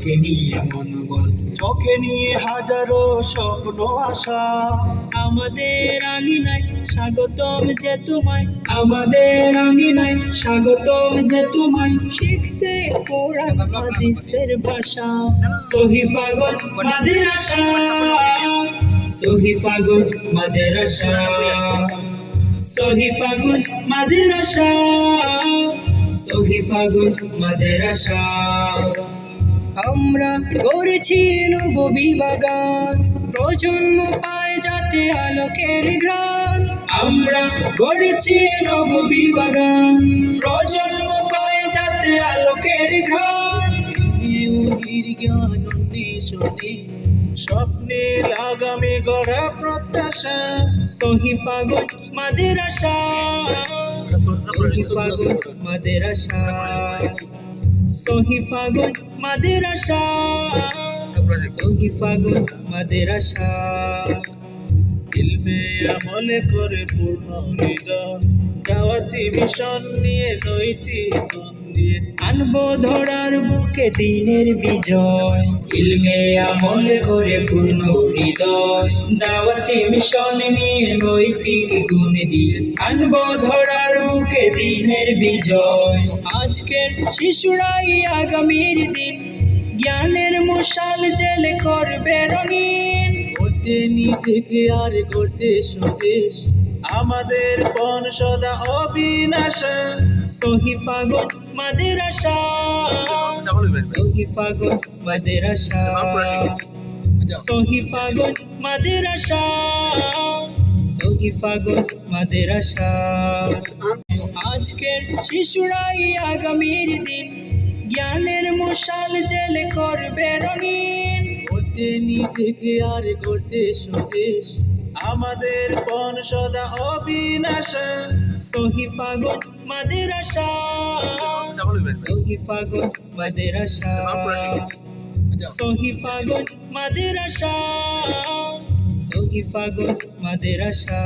চোখে নিয়ে মনোবল, চোখে নিয়ে হাজারো স্বপ্ন আশা। আমাদের আঙিনায় স্বাগতম যে তোমায়, আমাদের আঙিনায় স্বাগতম যে তোমায়, শিখতে কোরআন হাদিসের ভাষা। সহিফাগঞ্জ মাদ্রাসা, সহিফাগঞ্জ মাদ্রাসা, সহিফাগঞ্জ মাদ্রাসা, সহিফাগঞ্জ মাদ্রাসা। আমরা গড়েছি নববী বাগান, প্রজন্ম পায় যাতে আলোকের ঘ্রাণ। আমরা গড়েছি নববী বাগান, প্রজন্ম পায় যাতে আলোকের ঘ্রাণ। ওহির জ্ঞান অন্বেষণে স্বপ্নের আগামী গড়া প্রত্যাশা। সহিফাগঞ্জ মাদ্রাসা, সহিফাগঞ্জ মাদ্রাসা, সহিফাগঞ্জ মাদ্রাসা, সহিফাগঞ্জ মাদ্রাসা। ইলমে আমলে করে পূর্ণ হৃদয়, দাওয়াতি মিশন নিয়ে নৈতিক মন দিয়ে আনবো ধরার বুকে দিনের বিজয়। ইলমে আমলে করে পূর্ণ হৃদয়, দাওয়াতি মিশন নিয়ে নৈতিক গুণ দিয়ে আনবো ধরার বুকে দিনের বিজয়। আজকের শিশুরাই আগামীর দিন, জ্ঞানের মশাল জেলে করবে রঙিন। করতে নিজেকে আর করতে স্বদেশ, আমাদের পণ সদা অবিনাশা। সহিফাগঞ্জ মাদ্রাসা, সহিফাগঞ্জ মাদ্রাসা, সহিফাগঞ্জ মাদ্রাসা, সহিফাগঞ্জ মাদ্রাসা। আজকের শিশুরাই আগামীর দিন, জ্ঞানের মশাল জেলে করবে রঙিন। করতে নিজেকে আর করতে স্বদেশ, আমাদের পণ সদা অবিনাশা। সহিফাগঞ্জ মাদ্রাসা, সহিফাগঞ্জ মাদ্রাসা, সহিফাগঞ্জ মাদ্রাসা, সহিফাগঞ্জ মাদ্রাসা।